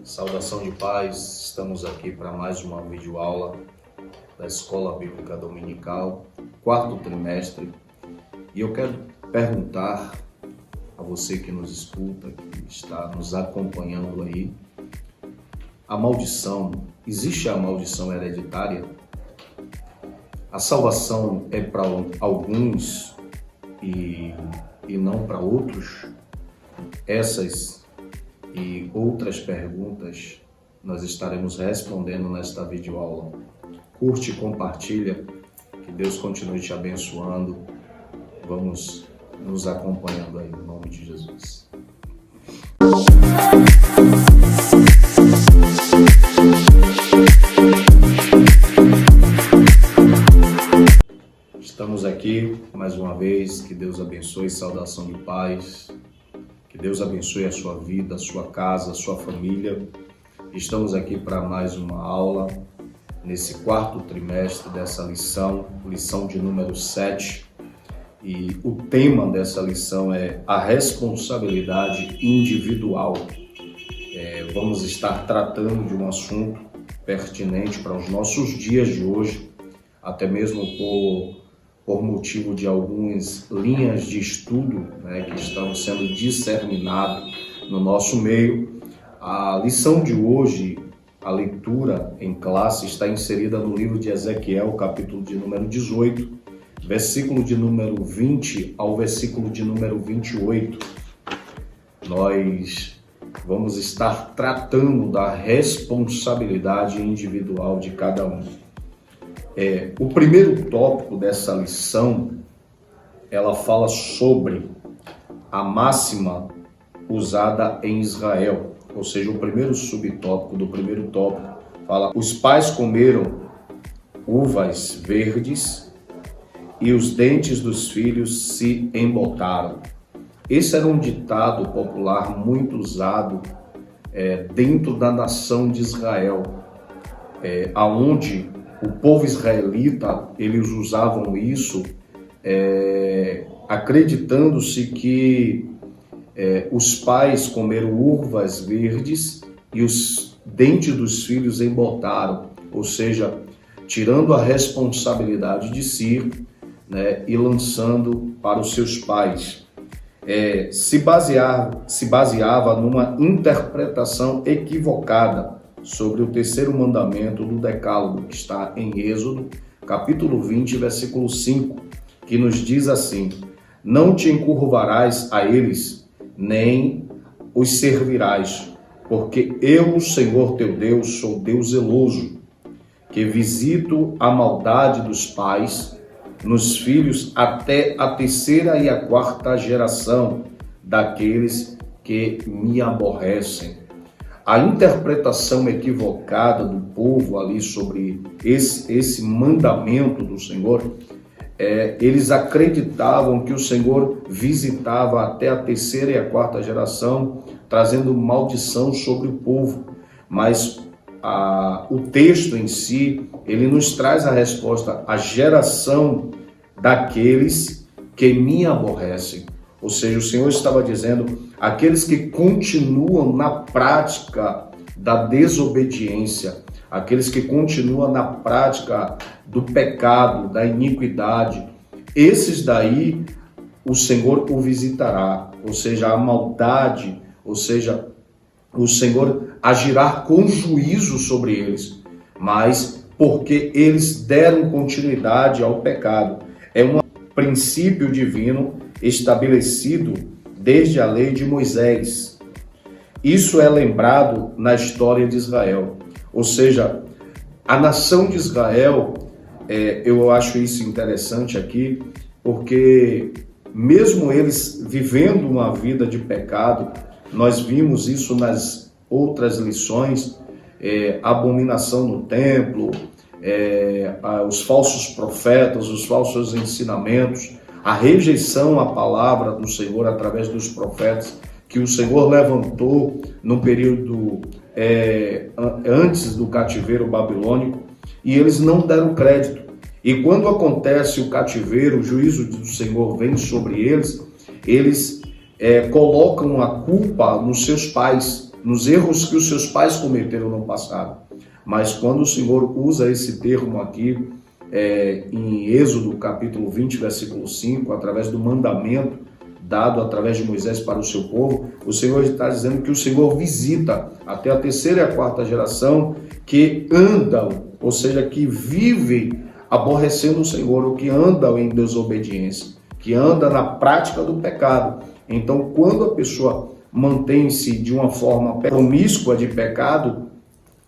Saudação de paz, estamos aqui para mais uma videoaula da Escola Bíblica Dominical, quarto trimestre, e eu quero perguntar a você que nos escuta, que está nos acompanhando aí, a maldição, existe a maldição hereditária? A salvação é para alguns e não para outros? Essas e outras perguntas nós estaremos respondendo nesta videoaula. Curte e compartilha, que Deus continue te abençoando. Vamos nos acompanhando aí, em nome de Jesus. Estamos aqui mais uma vez, que Deus abençoe, saudação de paz. Que Deus abençoe a sua vida, a sua casa, a sua família. Estamos aqui para mais uma aula, nesse quarto trimestre dessa lição de número 7. E o tema dessa lição é a responsabilidade individual. Vamos estar tratando de um assunto pertinente para os nossos dias de hoje, até mesmo por motivo de algumas linhas de estudo, que estão sendo disseminadas no nosso meio. A lição de hoje, a leitura em classe, está inserida no livro de Ezequiel, capítulo de número 18, versículo de número 20 ao versículo de número 28. Nós vamos estar tratando da responsabilidade individual de cada um. O primeiro tópico dessa lição, ela fala sobre a máxima usada em Israel, ou seja, o primeiro subtópico do primeiro tópico fala: os pais comeram uvas verdes e os dentes dos filhos se embotaram. Esse era um ditado popular muito usado dentro da nação de Israel, aonde o povo israelita, eles usavam isso acreditando-se que os pais comeram uvas verdes e os dentes dos filhos embotaram, ou seja, tirando a responsabilidade de si, e lançando para os seus pais. Se baseava numa interpretação equivocada sobre o terceiro mandamento do Decálogo, que está em Êxodo, capítulo 20, versículo 5, que nos diz assim: não te encurvarás a eles, nem os servirás, porque eu, o Senhor teu Deus, sou Deus zeloso, que visito a maldade dos pais nos filhos até a terceira e a quarta geração daqueles que me aborrecem. A interpretação equivocada do povo ali sobre esse mandamento do Senhor, eles acreditavam que o Senhor visitava até a terceira e a quarta geração, trazendo maldição sobre o povo. Mas o texto em si, ele nos traz a resposta: a geração daqueles que me aborrecem. Ou seja, o Senhor estava dizendo: aqueles que continuam na prática da desobediência, aqueles que continuam na prática do pecado, da iniquidade, esses daí o Senhor o visitará. Ou seja, a maldade, ou seja, o Senhor agirá com juízo sobre eles, mas porque eles deram continuidade ao pecado. É um princípio divino estabelecido desde a lei de Moisés. Isso é lembrado na história de Israel. Ou seja, a nação de Israel, eu acho isso interessante aqui, porque mesmo eles vivendo uma vida de pecado, nós vimos isso nas outras lições, abominação no templo, os falsos profetas, os falsos ensinamentos, a rejeição à palavra do Senhor através dos profetas que o Senhor levantou no período antes do cativeiro babilônico, e eles não deram crédito. E quando acontece o cativeiro, o juízo do Senhor vem sobre eles, eles colocam a culpa nos seus pais, nos erros que os seus pais cometeram no passado. Mas quando o Senhor usa esse termo aqui, em Êxodo capítulo 20, versículo 5, através do mandamento dado através de Moisés para o seu povo, o Senhor está dizendo que o Senhor visita até a terceira e a quarta geração que andam, ou seja, que vivem aborrecendo o Senhor, ou que andam em desobediência, que anda na prática do pecado. Então, quando a pessoa mantém-se de uma forma promíscua de pecado,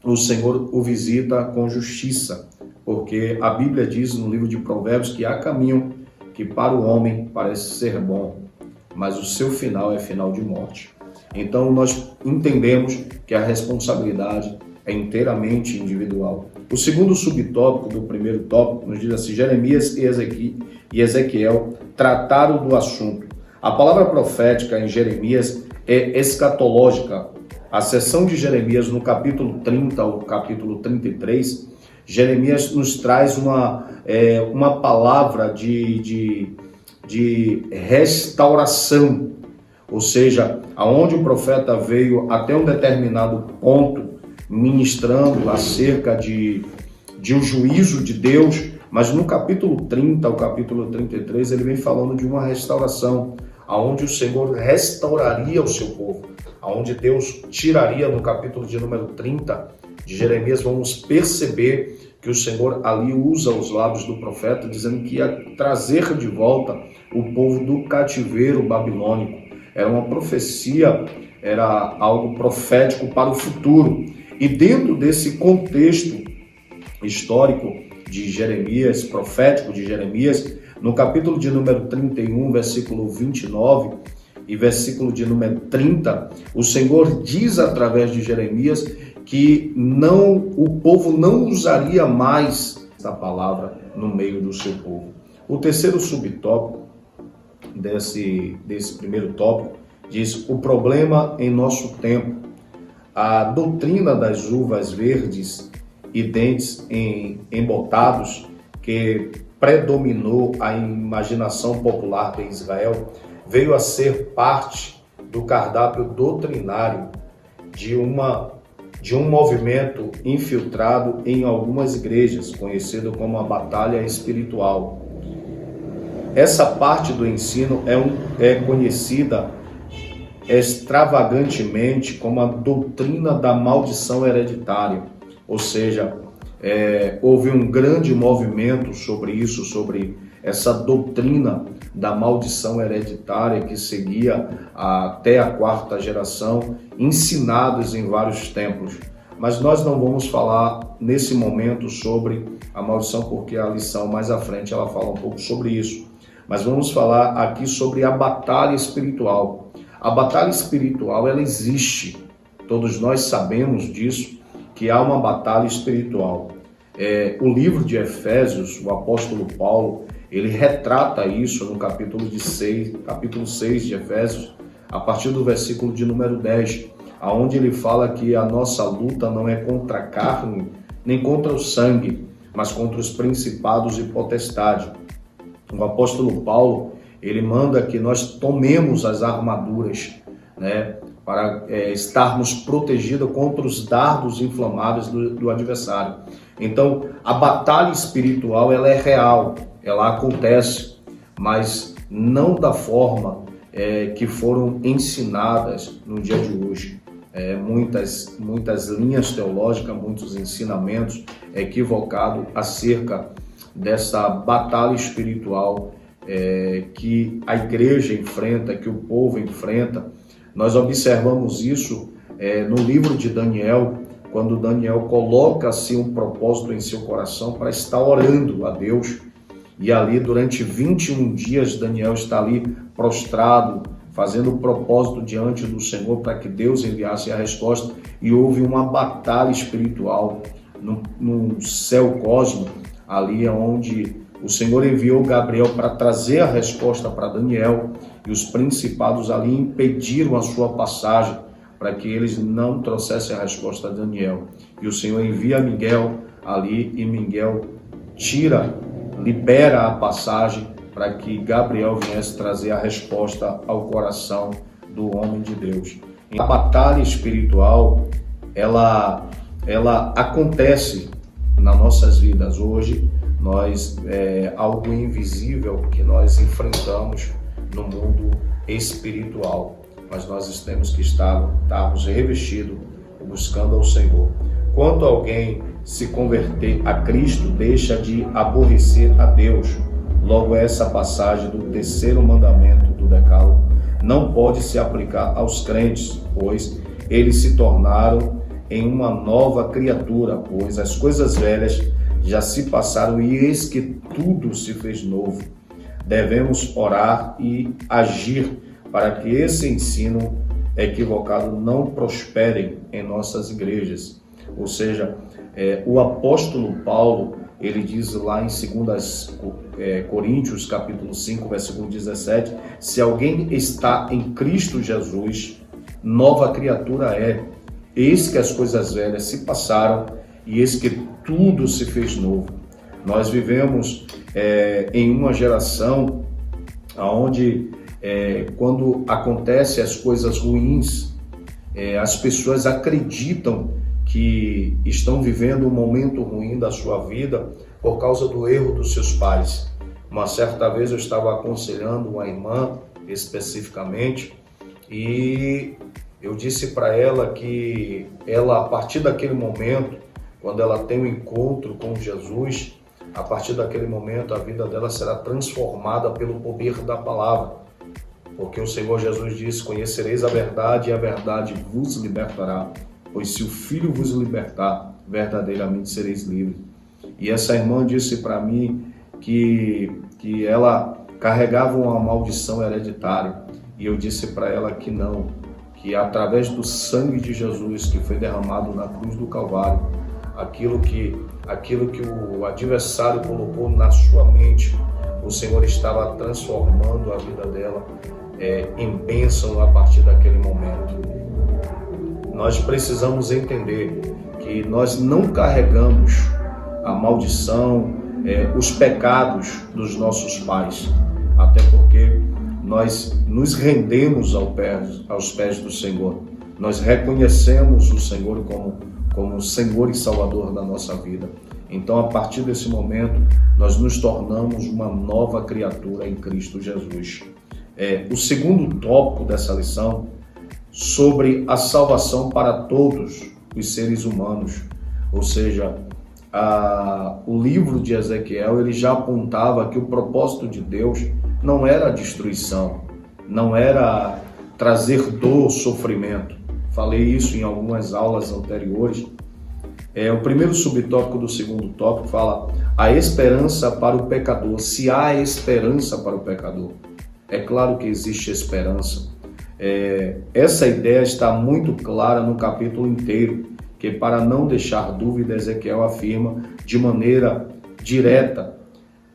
o Senhor o visita com justiça, porque a Bíblia diz no livro de Provérbios que há caminho que para o homem parece ser bom, mas o seu final é final de morte. Então nós entendemos que a responsabilidade é inteiramente individual. O segundo subtópico do primeiro tópico nos diz assim: Jeremias e Ezequiel trataram do assunto. A palavra profética em Jeremias é escatológica. A seção de Jeremias no capítulo 30 ao capítulo 33, Jeremias nos traz uma palavra de restauração, ou seja, aonde o profeta veio até um determinado ponto ministrando acerca de um juízo de Deus, mas no capítulo 30 ao capítulo 33 ele vem falando de uma restauração, aonde o Senhor restauraria o seu povo, aonde Deus tiraria. No capítulo de número 30 de Jeremias, vamos perceber que o Senhor ali usa os lábios do profeta, dizendo que ia trazer de volta o povo do cativeiro babilônico. Era uma profecia, era algo profético para o futuro. E dentro desse contexto histórico de Jeremias, profético de Jeremias, no capítulo de número 31, versículo 29 e versículo de número 30, o Senhor diz através de Jeremias que o povo não usaria mais essa palavra no meio do seu povo. O terceiro subtópico desse primeiro tópico diz: o problema em nosso tempo. A doutrina das uvas verdes e dentes embotados, que predominou a imaginação popular de Israel, veio a ser parte do cardápio doutrinário de um movimento infiltrado em algumas igrejas, conhecido como a batalha espiritual. Essa parte do ensino é conhecida extravagantemente como a doutrina da maldição hereditária, ou seja, houve um grande movimento sobre isso, sobre essa doutrina da maldição hereditária que seguia até a quarta geração, ensinados em vários templos. Mas nós não vamos falar nesse momento sobre a maldição, porque a lição mais à frente ela fala um pouco sobre isso. Mas vamos falar aqui sobre a batalha espiritual. A batalha espiritual, ela existe. Todos nós sabemos disso, que há uma batalha espiritual. O livro de Efésios, o apóstolo Paulo, ele retrata isso no capítulo 6 de Efésios, a partir do versículo de número 10, onde ele fala que a nossa luta não é contra a carne, nem contra o sangue, mas contra os principados e potestades. O apóstolo Paulo, ele manda que nós tomemos as armaduras, para estarmos protegidos contra os dardos inflamados do adversário. Então, a batalha espiritual, ela é real, ela acontece, mas não da forma que foram ensinadas no dia de hoje. Muitas linhas teológicas, muitos ensinamentos equivocados acerca dessa batalha espiritual que a igreja enfrenta, que o povo enfrenta. Nós observamos isso no livro de Daniel, quando Daniel coloca-se um propósito em seu coração para estar orando a Deus. E ali, durante 21 dias, Daniel está ali prostrado, fazendo o propósito diante do Senhor para que Deus enviasse a resposta. E houve uma batalha espiritual no céu cósmico, ali onde o Senhor enviou Gabriel para trazer a resposta para Daniel, e os principados ali impediram a sua passagem para que eles não trouxessem a resposta a Daniel. E o Senhor envia Miguel ali, e Miguel libera a passagem para que Gabriel viesse trazer a resposta ao coração do homem de Deus. A batalha espiritual, ela acontece nas nossas vidas hoje. Algo invisível que nós enfrentamos no mundo espiritual, mas nós temos que estarmos revestidos, buscando ao Senhor. Quando alguém se converter a Cristo, deixa de aborrecer a Deus. Logo, essa passagem do terceiro mandamento do Decálogo não pode se aplicar aos crentes, pois eles se tornaram em uma nova criatura, pois as coisas velhas já se passaram e eis que tudo se fez novo. Devemos orar e agir para que esse ensino equivocado não prospere em nossas igrejas. Ou seja, o apóstolo Paulo, ele diz lá em 2 Coríntios, capítulo 5, versículo 17, se alguém está em Cristo Jesus, nova criatura é. Eis que as coisas velhas se passaram e eis que tudo se fez novo. Nós vivemos em uma geração onde, quando acontecem as coisas ruins, as pessoas acreditam que estão vivendo um momento ruim da sua vida por causa do erro dos seus pais. Uma certa vez eu estava aconselhando uma irmã especificamente e eu disse para ela que ela, a partir daquele momento, quando ela tem um encontro com Jesus, a partir daquele momento a vida dela será transformada pelo poder da palavra. Porque o Senhor Jesus disse, conhecereis a verdade e a verdade vos libertará. Pois se o Filho vos libertar, verdadeiramente sereis livres. E essa irmã disse para mim que ela carregava uma maldição hereditária. E eu disse para ela que não, que através do sangue de Jesus que foi derramado na cruz do Calvário, aquilo que o adversário colocou na sua mente, o Senhor estava transformando a vida dela em bênção a partir daquele momento. Nós precisamos entender que nós não carregamos a maldição, os pecados dos nossos pais, até porque nós nos rendemos aos pés do Senhor. Nós reconhecemos o Senhor como Senhor e Salvador da nossa vida. Então, a partir desse momento, nós nos tornamos uma nova criatura em Cristo Jesus. O segundo tópico dessa lição, sobre a salvação para todos os seres humanos. Ou seja, o livro de Ezequiel, ele já apontava que o propósito de Deus não era a destruição, não era trazer dor, sofrimento. Falei isso em algumas aulas anteriores. O primeiro subtópico do segundo tópico fala a esperança para o pecador. Se há esperança para o pecador, é claro que existe esperança. Essa ideia está muito clara no capítulo inteiro, que para não deixar dúvida, Ezequiel afirma de maneira direta,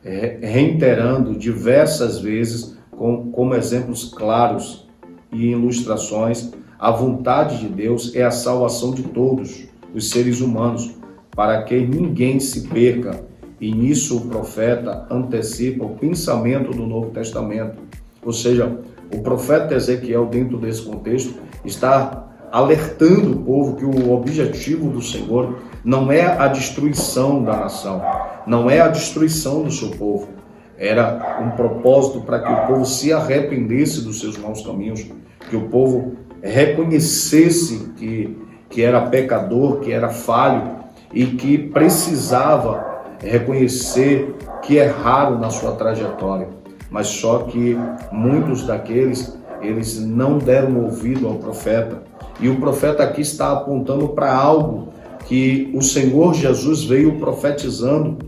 reiterando diversas vezes, como exemplos claros e ilustrações, a vontade de Deus é a salvação de todos os seres humanos, para que ninguém se perca. E nisso o profeta antecipa o pensamento do Novo Testamento. Ou seja, o profeta Ezequiel, dentro desse contexto, está alertando o povo que o objetivo do Senhor não é a destruição da nação, não é a destruição do seu povo. Era um propósito para que o povo se arrependesse dos seus maus caminhos, que o povo reconhecesse que era pecador, que era falho e que precisava reconhecer que erraram na sua trajetória. Mas só que muitos daqueles, eles não deram ouvido ao profeta. E o profeta aqui está apontando para algo que o Senhor Jesus veio profetizando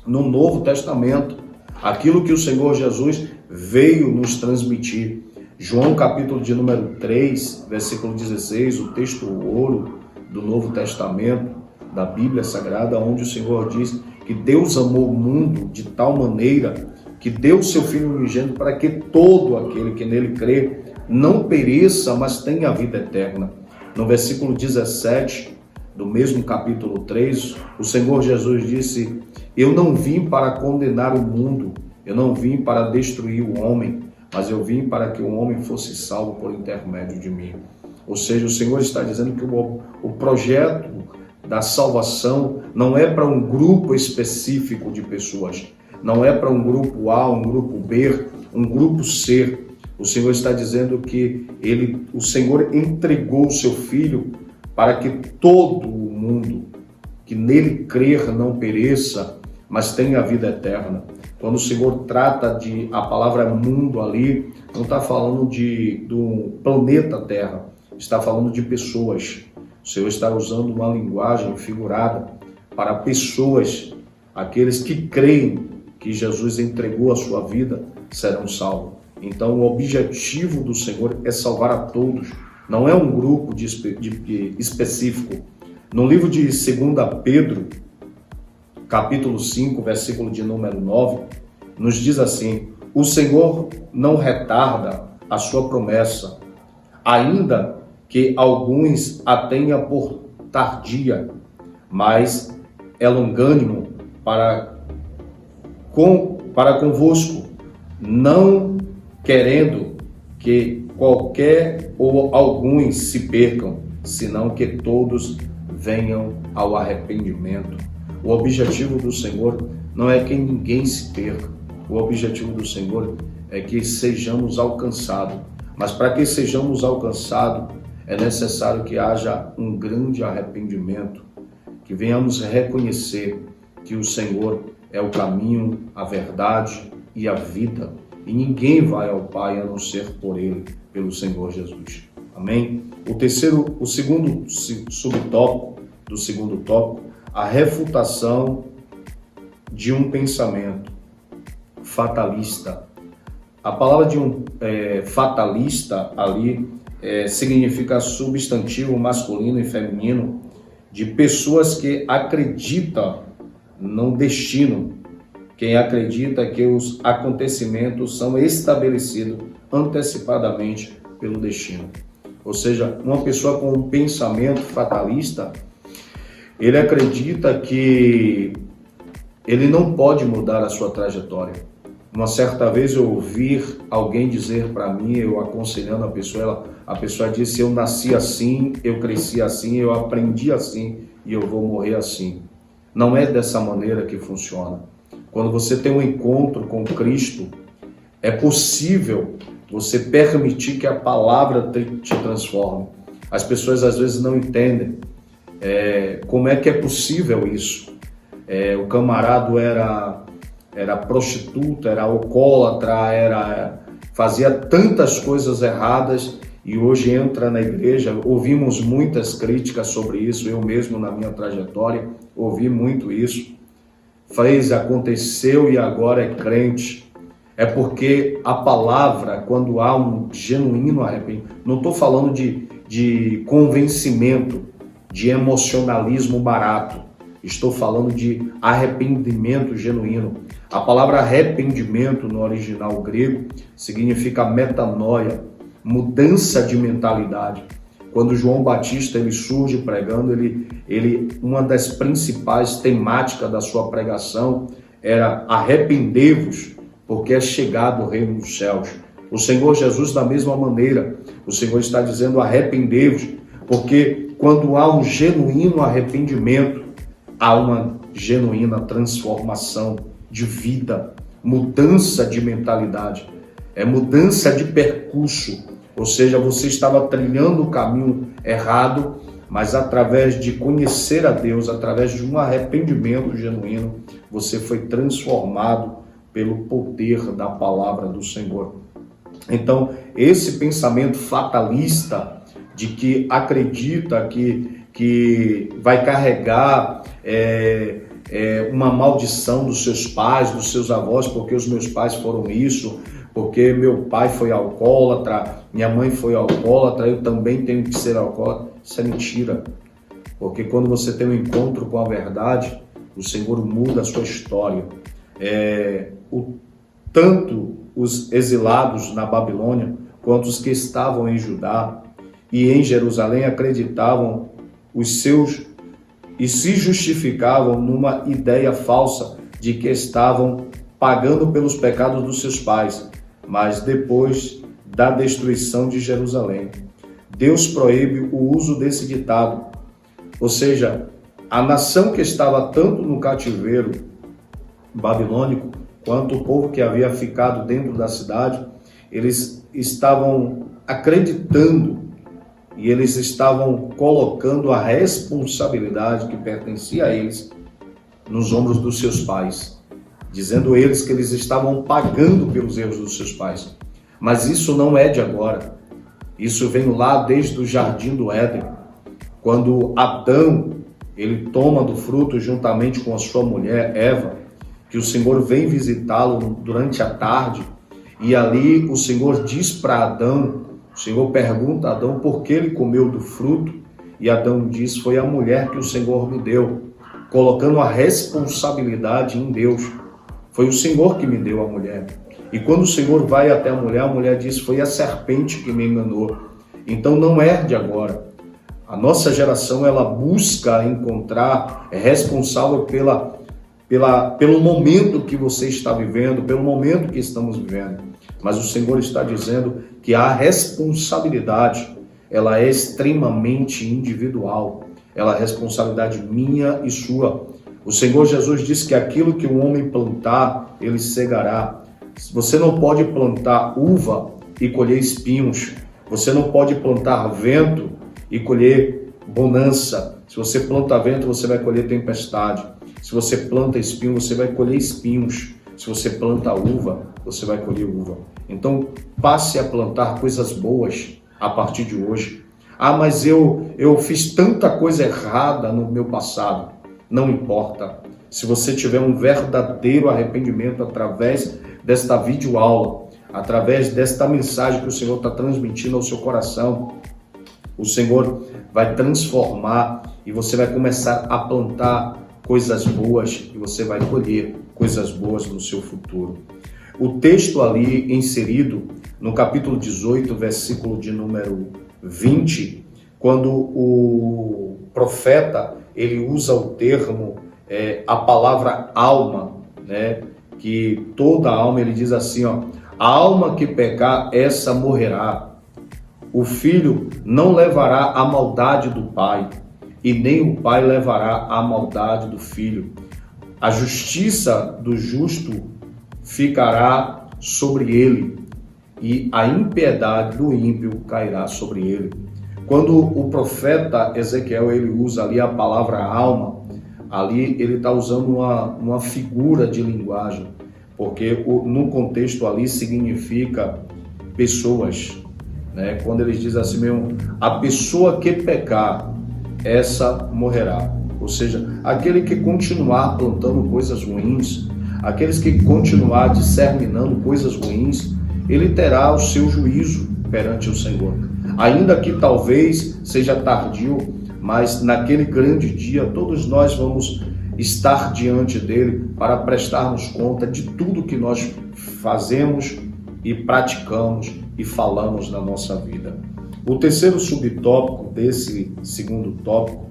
no Novo Testamento. Aquilo que o Senhor Jesus veio nos transmitir. João capítulo de número 3, versículo 16, o texto ouro do Novo Testamento, da Bíblia Sagrada, onde o Senhor diz que Deus amou o mundo de tal maneira que deu o seu Filho unigênito para que todo aquele que nele crê não pereça, mas tenha a vida eterna. No versículo 17 do mesmo capítulo 3, o Senhor Jesus disse: eu não vim para condenar o mundo, eu não vim para destruir o homem, mas eu vim para que o homem fosse salvo por intermédio de mim. Ou seja, o Senhor está dizendo que o projeto da salvação não é para um grupo específico de pessoas, não é para um grupo A, um grupo B, um grupo C. O Senhor está dizendo que o Senhor entregou o seu Filho para que todo o mundo que nele crer não pereça, mas tenha a vida eterna. Quando o Senhor trata a palavra mundo ali, não está falando do planeta Terra, está falando de pessoas. O Senhor está usando uma linguagem figurada para pessoas, aqueles que creem que Jesus entregou a sua vida serão salvos. Então o objetivo do Senhor é salvar a todos, não é um grupo específico. No livro de 2 Pedro, capítulo 5, versículo de número 9, nos diz assim: o Senhor não retarda a sua promessa, ainda que alguns a tenha por tardia, mas é longânimo para convosco, não querendo que qualquer ou alguns se percam, senão que todos venham ao arrependimento. O objetivo do Senhor não é que ninguém se perca. O objetivo do Senhor é que sejamos alcançados. Mas para que sejamos alcançados, é necessário que haja um grande arrependimento, que venhamos reconhecer que o Senhor é o caminho, a verdade e a vida. E ninguém vai ao Pai a não ser por Ele, pelo Senhor Jesus. Amém? O segundo subtópico do segundo tópico, a refutação de um pensamento fatalista. A palavra de fatalista ali significa substantivo masculino e feminino de pessoas que acreditam no destino. Quem acredita que os acontecimentos são estabelecidos antecipadamente pelo destino. Ou seja, uma pessoa com um pensamento fatalista, ele acredita que ele não pode mudar a sua trajetória. Uma certa vez eu ouvi alguém dizer para mim, eu aconselhando a pessoa disse: eu nasci assim, eu cresci assim, eu aprendi assim e eu vou morrer assim. Não é dessa maneira que funciona. Quando você tem um encontro com Cristo, é possível você permitir que a palavra te transforme. As pessoas às vezes não entendem como é que é possível isso. O camarada era prostituta, era alcoólatra, fazia tantas coisas erradas e hoje entra na igreja. Ouvimos muitas críticas sobre isso, eu mesmo na minha trajetória ouvi muito isso. Aconteceu e agora é crente. É porque a palavra, quando há um genuíno arrependimento, não estou falando de convencimento, de emocionalismo barato, estou falando de arrependimento genuíno. A palavra arrependimento no original grego significa metanoia, mudança de mentalidade. Quando João Batista ele surge pregando, uma das principais temáticas da sua pregação era arrependei-vos, porque é chegado o reino dos céus. O Senhor Jesus, da mesma maneira, o Senhor está dizendo arrependei-vos, porque quando há um genuíno arrependimento, há uma genuína transformação de vida, mudança de mentalidade, mudança de percurso. Ou seja, você estava trilhando o caminho errado, mas através de conhecer a Deus, através de um arrependimento genuíno, você foi transformado pelo poder da palavra do Senhor. Então, esse pensamento fatalista de que acredita que vai carregar uma maldição dos seus pais, dos seus avós, porque os meus pais foram isso, porque meu pai foi alcoólatra, minha mãe foi alcoólatra, eu também tenho que ser alcoólatra. Isso é mentira. Porque quando você tem um encontro com a verdade, o Senhor muda a sua história. Tanto os exilados na Babilônia, quanto os que estavam em Judá e em Jerusalém acreditavam e se justificavam numa ideia falsa de que estavam pagando pelos pecados dos seus pais. Mas depois da destruição de Jerusalém, Deus proíbe o uso desse ditado. Ou seja, a nação que estava tanto no cativeiro babilônico, quanto o povo que havia ficado dentro da cidade, eles estavam acreditando e eles estavam colocando a responsabilidade que pertencia a eles nos ombros dos seus pais, dizendo eles que eles estavam pagando pelos erros dos seus pais. Mas isso não é de agora. Isso vem lá desde o Jardim do Éden, quando Adão ele toma do fruto juntamente com a sua mulher Eva, que o Senhor vem visitá-lo durante a tarde, e ali o Senhor diz para Adão, o Senhor pergunta a Adão por que ele comeu do fruto, e Adão diz, foi a mulher que o Senhor me deu, colocando a responsabilidade em Deus. Foi o Senhor que me deu a mulher. E quando o Senhor vai até a mulher diz, foi a serpente que me enganou. Então não é de agora. A nossa geração, ela busca encontrar, é responsável pelo momento que você está vivendo, pelo momento que estamos vivendo. Mas o Senhor está dizendo que a responsabilidade, ela é extremamente individual. Ela é responsabilidade minha e sua. O Senhor Jesus disse que aquilo que o homem plantar, ele cegará. Você não pode plantar uva e colher espinhos. Você não pode plantar vento e colher bonança. Se você planta vento, você vai colher tempestade. Se você planta espinho, você vai colher espinhos. Se você planta uva, você vai colher uva. Então, passe a plantar coisas boas a partir de hoje. Ah, mas eu fiz tanta coisa errada no meu passado. Não importa. Se você tiver um verdadeiro arrependimento através desta videoaula, através desta mensagem que o Senhor está transmitindo ao seu coração, o Senhor vai transformar e você vai começar a plantar coisas boas e você vai colher coisas boas no seu futuro. O texto ali inserido no capítulo 18, versículo de número 20, quando o profeta ele usa o termo, a palavra alma, né? Que toda alma, ele diz assim, ó, a alma que pecar, essa morrerá. O filho não levará a maldade do pai, e nem o pai levará a maldade do filho. A justiça do justo ficará sobre ele, e a impiedade do ímpio cairá sobre ele. Quando o profeta Ezequiel ele usa ali a palavra alma, ali ele está usando uma figura de linguagem, porque no contexto ali significa pessoas, né? Quando eles dizem assim mesmo, a pessoa que pecar, essa morrerá. Ou seja, aquele que continuar plantando coisas ruins, aqueles que continuar disseminando coisas ruins, ele terá o seu juízo perante o Senhor. Ainda que talvez seja tardio, mas naquele grande dia todos nós vamos estar diante dele para prestarmos conta de tudo que nós fazemos e praticamos e falamos na nossa vida. O terceiro subtópico desse segundo tópico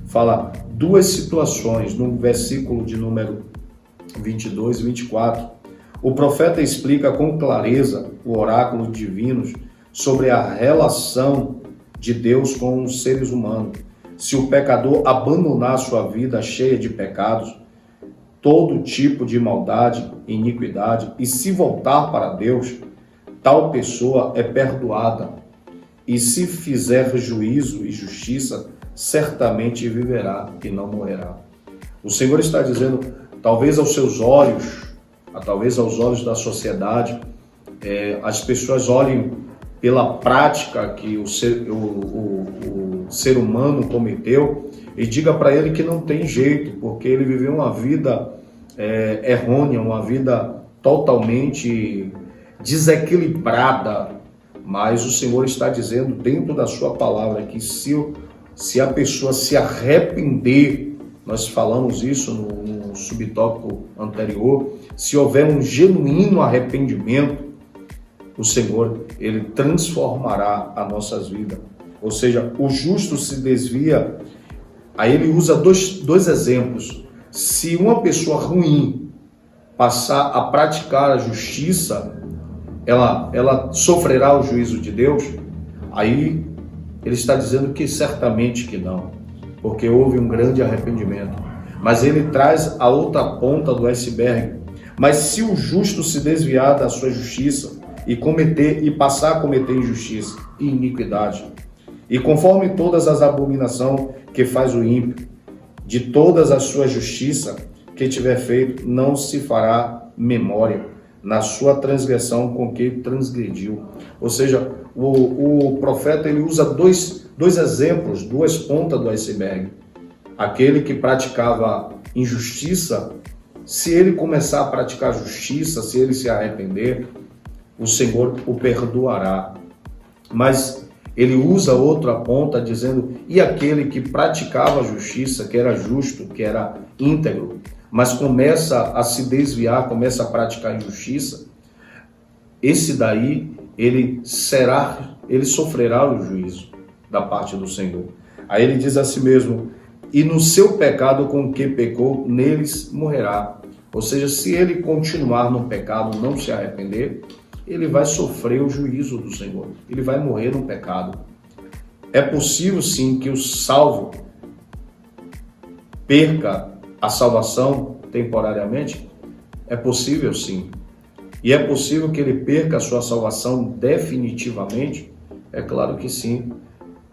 fala duas situações no versículo de número 22 e 24. O profeta explica com clareza o oráculo divino sobre a relação de Deus com os seres humanos. Se o pecador abandonar sua vida cheia de pecados, todo tipo de maldade, iniquidade, e se voltar para Deus, tal pessoa é perdoada. E se fizer juízo e justiça, certamente viverá e não morrerá. O Senhor está dizendo, talvez aos seus olhos, talvez aos olhos da sociedade, as pessoas olhem pela prática que o ser humano cometeu e diga para ele que não tem jeito, porque ele viveu uma vida errônea, uma vida totalmente desequilibrada. Mas o Senhor está dizendo dentro da sua palavra que se a pessoa se arrepender, nós falamos isso no subtópico anterior, se houver um genuíno arrependimento, o Senhor, ele transformará as nossas vidas. Ou seja, o justo se desvia, aí ele usa dois exemplos. Se uma pessoa ruim passar a praticar a justiça, ela sofrerá o juízo de Deus. Aí Ele está dizendo que certamente que não, porque houve um grande arrependimento. Mas ele traz a outra ponta do iceberg. Mas se o justo se desviar da sua justiça e passar a cometer injustiça e iniquidade, e conforme todas as abominações que faz o ímpio, de todas as suas justiças que tiver feito, não se fará memória na sua transgressão com que transgrediu. Ou seja, o profeta ele usa dois exemplos, duas pontas do iceberg. Aquele que praticava injustiça, se ele começar a praticar justiça, se ele se arrepender, o Senhor o perdoará. Mas ele usa outra ponta dizendo, e aquele que praticava justiça, que era justo, que era íntegro, mas começa a se desviar, começa a praticar injustiça, esse daí, ele sofrerá o juízo da parte do Senhor. Aí ele diz a si mesmo, e no seu pecado com que pecou, neles morrerá. Ou seja, se ele continuar no pecado, não se arrepender, ele vai sofrer o juízo do Senhor. Ele vai morrer no pecado. É possível sim que o salvo perca a salvação temporariamente? É possível sim. E é possível que ele perca a sua salvação definitivamente? É claro que sim.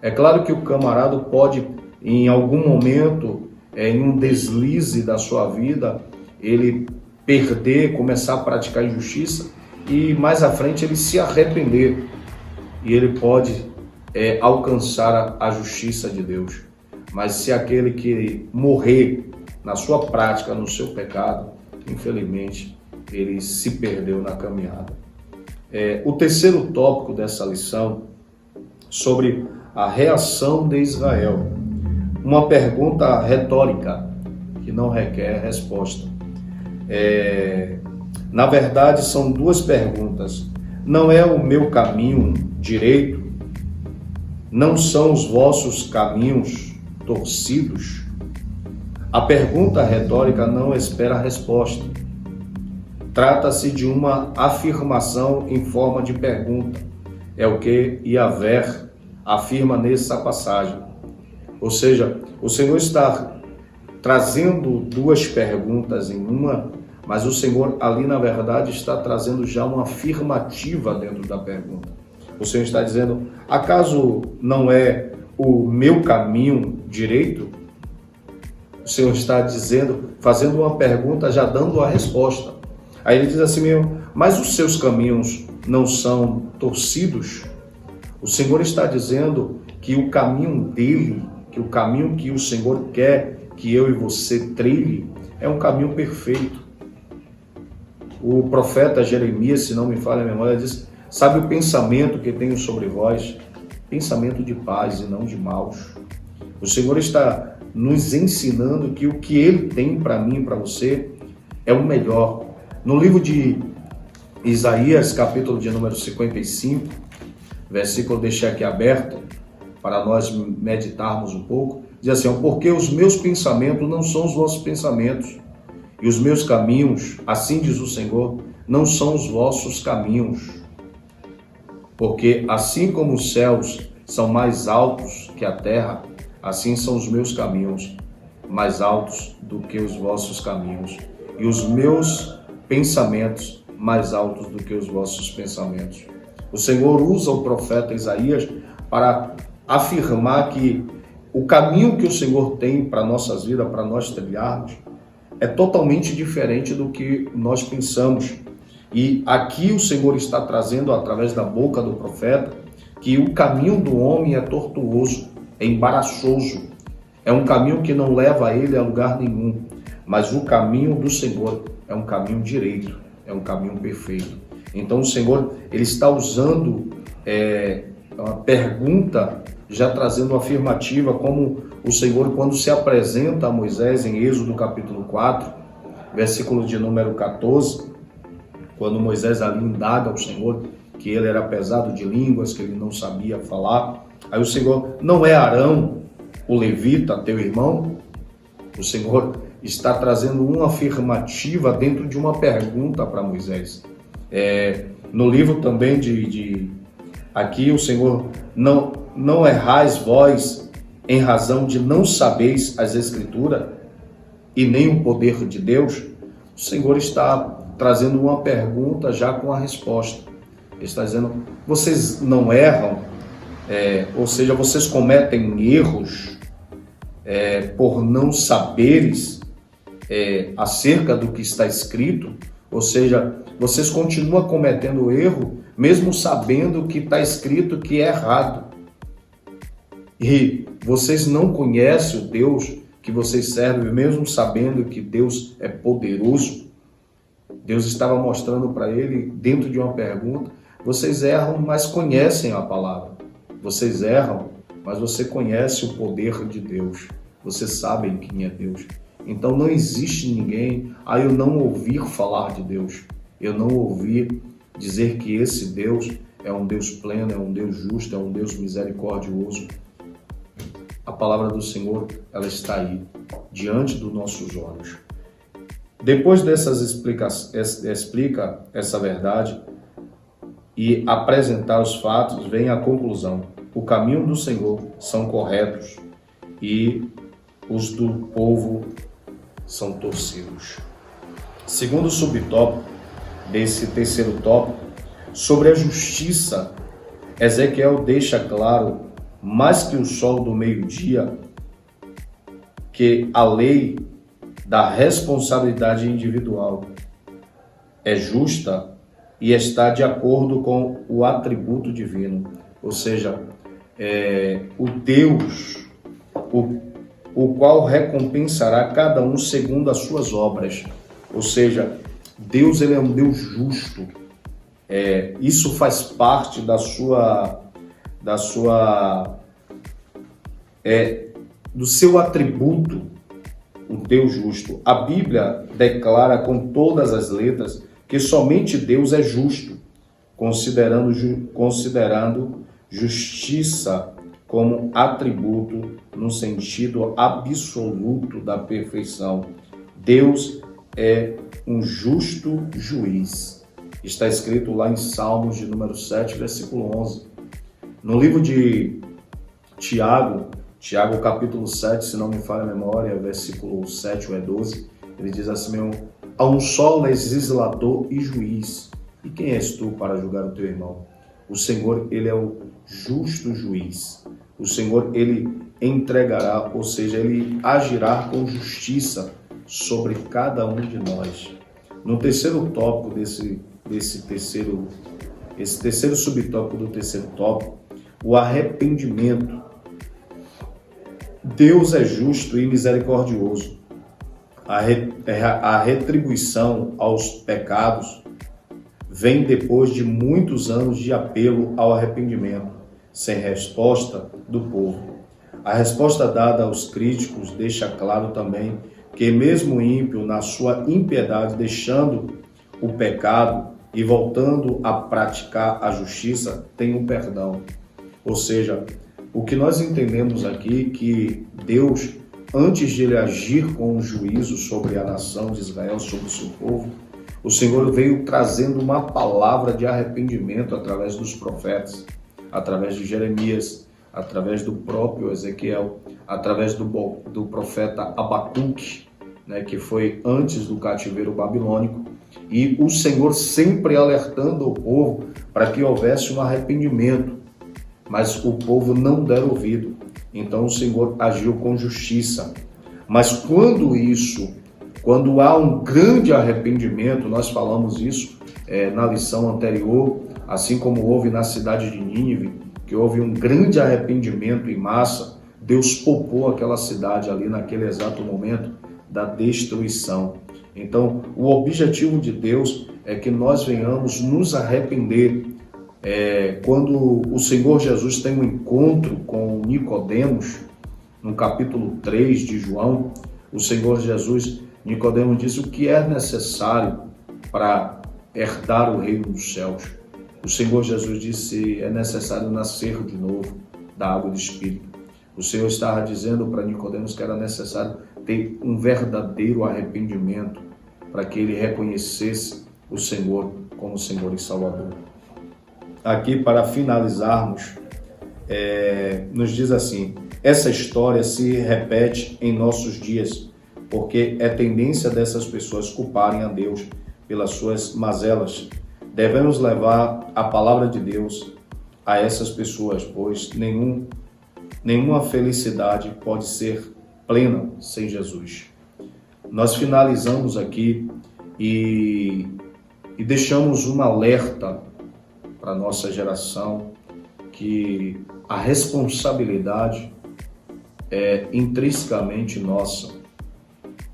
É claro que o camarada pode, em algum momento, em um deslize da sua vida, ele perder, começar a praticar injustiça e mais à frente ele se arrepender. E ele pode alcançar a justiça de Deus. Mas se aquele que morrer na sua prática, no seu pecado, infelizmente, ele se perdeu na caminhada. O terceiro tópico dessa lição, sobre a reação de Israel. Uma pergunta retórica, que não requer resposta. Na verdade, são duas perguntas. Não é o meu caminho direito? Não são os vossos caminhos torcidos? A pergunta retórica não espera resposta. Trata-se de uma afirmação em forma de pergunta. É o que Yahvé afirma nessa passagem. Ou seja, o Senhor está trazendo duas perguntas em uma, mas o Senhor ali na verdade está trazendo já uma afirmativa dentro da pergunta. O Senhor está dizendo, acaso não é o meu caminho direito? O Senhor está dizendo, fazendo uma pergunta, já dando a resposta. Aí ele diz assim mesmo, mas os seus caminhos não são torcidos? O Senhor está dizendo que o caminho dele, que o caminho que o Senhor quer que eu e você trilhe, é um caminho perfeito. O profeta Jeremias, se não me falha a memória, diz, sabe o pensamento que tenho sobre vós? Pensamento de paz e não de maus. O Senhor está nos ensinando que o que Ele tem para mim e para você é o melhor. No livro de Isaías, capítulo de número 55, versículo deixei aqui aberto, para nós meditarmos um pouco, diz assim, porque os meus pensamentos não são os vossos pensamentos, e os meus caminhos, assim diz o Senhor, não são os vossos caminhos. Porque assim como os céus são mais altos que a terra, assim são os meus caminhos mais altos do que os vossos caminhos, e os meus pensamentos mais altos do que os vossos pensamentos. O Senhor usa o profeta Isaías para afirmar que o caminho que o Senhor tem para nossas vidas, para nós trilharmos, é totalmente diferente do que nós pensamos. E aqui o Senhor está trazendo, através da boca do profeta, que o caminho do homem é tortuoso, é embaraçoso, é um caminho que não leva ele a lugar nenhum, mas o caminho do Senhor é um caminho direito, é um caminho perfeito. Então o Senhor, ele está usando uma pergunta, já trazendo uma afirmativa, como o Senhor, quando se apresenta a Moisés em Êxodo capítulo 4, versículo de número 14, quando Moisés ali indaga ao Senhor que ele era pesado de línguas, que ele não sabia falar. Aí o Senhor, não é Arão, o levita, teu irmão? O Senhor está trazendo uma afirmativa dentro de uma pergunta para No livro também aqui o Senhor não errais vós em razão de não sabeis as Escrituras e nem o poder de Deus? O Senhor está trazendo uma pergunta já com a resposta. Ele está dizendo, vocês não erram, ou seja, vocês cometem erros por não saberes acerca do que está escrito, ou seja, vocês continuam cometendo erro, mesmo sabendo que está escrito que é errado. E vocês não conhecem o Deus que vocês servem, mesmo sabendo que Deus é poderoso. Deus estava mostrando para ele, dentro de uma pergunta, vocês erram, mas conhecem a palavra. Vocês erram, mas você conhece o poder de Deus. Vocês sabem quem é Deus. Então não existe ninguém, eu não ouvir falar de Deus. Eu não ouvi dizer que esse Deus é um Deus pleno, é um Deus justo, é um Deus misericordioso. A palavra do Senhor, ela está aí, diante dos nossos olhos. Depois dessas explica essa verdade e apresentar os fatos, vem a conclusão. O caminho do Senhor são corretos e os do povo são torcidos. Segundo subtópico desse terceiro tópico, sobre a justiça, Ezequiel deixa claro, mais que o sol do meio-dia, que a lei da responsabilidade individual é justa e está de acordo com o atributo divino, ou seja, o Deus, o qual recompensará cada um segundo as suas obras, ou seja, Deus ele é um Deus justo. Isso faz parte do seu atributo, o Deus justo. A Bíblia declara com todas as letras que somente Deus é justo, considerando justiça como atributo no sentido absoluto da perfeição. Deus é um justo juiz. Está escrito lá em Salmos de número 7, versículo 11. No livro de Tiago capítulo 7, se não me falha a memória, versículo 7 ou 12, ele diz assim mesmo, há um só legislador e juiz. E quem és tu para julgar o teu irmão? O Senhor, ele é o justo juiz. O Senhor, ele entregará, ou seja, ele agirá com justiça sobre cada um de nós. No terceiro tópico esse terceiro subtópico do terceiro tópico, o arrependimento. Deus é justo e misericordioso. A retribuição aos pecados vem depois de muitos anos de apelo ao arrependimento, sem resposta do povo. A resposta dada aos críticos deixa claro também que mesmo o ímpio, na sua impiedade, deixando o pecado e voltando a praticar a justiça, tem um perdão. Ou seja, o que nós entendemos aqui que Deus, antes de ele agir com o juízo sobre a nação de Israel, sobre o seu povo, o Senhor veio trazendo uma palavra de arrependimento através dos profetas, através de Jeremias, através do próprio Ezequiel, através do profeta Abacuque, que foi antes do cativeiro babilônico, e o Senhor sempre alertando o povo para que houvesse um arrependimento, mas o povo não deram ouvido. Então o Senhor agiu com justiça. Mas quando há um grande arrependimento, nós falamos isso na lição anterior, assim como houve na cidade de Nínive, que houve um grande arrependimento em massa, Deus poupou aquela cidade ali naquele exato momento da destruição. Então, o objetivo de Deus é que nós venhamos nos arrepender. Quando o Senhor Jesus tem um encontro com Nicodemos, no capítulo 3 de João, o Senhor Jesus, Nicodemos disse o que é necessário para herdar o reino dos céus. O Senhor Jesus disse, é necessário nascer de novo da água do Espírito. O Senhor estava dizendo para Nicodemos que era necessário ter um verdadeiro arrependimento para que ele reconhecesse o Senhor como Senhor e Salvador. Aqui, para finalizarmos nos diz assim: essa história se repete em nossos dias, porque é tendência dessas pessoas culparem a Deus pelas suas mazelas. Devemos levar a palavra de Deus a essas pessoas, pois nenhuma felicidade pode ser plena sem Jesus. Nós finalizamos aqui e deixamos um alerta para a nossa geração, que a responsabilidade é intrinsecamente nossa.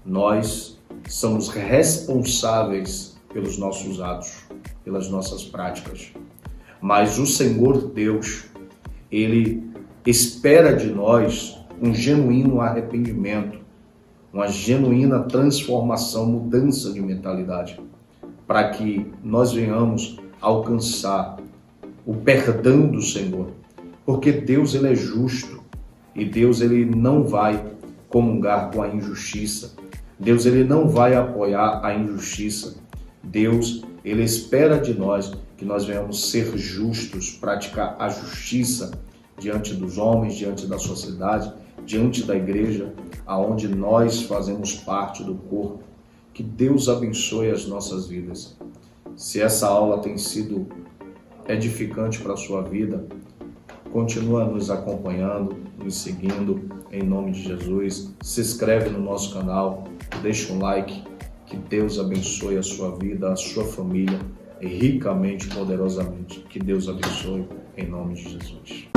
Nós somos responsáveis pelos nossos atos, pelas nossas práticas. Mas o Senhor Deus, Ele espera de nós um genuíno arrependimento, uma genuína transformação, mudança de mentalidade, para que nós venhamos alcançar o perdão do Senhor. Porque Deus, Ele é justo, e Deus, Ele não vai comungar com a injustiça. Deus, Ele não vai apoiar a injustiça. Deus, Ele espera de nós que nós venhamos ser justos, praticar a justiça diante dos homens, diante da sociedade, diante da igreja, aonde nós fazemos parte do corpo. Que Deus abençoe as nossas vidas. Se essa aula tem sido edificante para a sua vida, continua nos acompanhando, nos seguindo, em nome de Jesus. Se inscreve no nosso canal, deixa um like. Que Deus abençoe a sua vida, a sua família, ricamente, poderosamente. Que Deus abençoe, em nome de Jesus.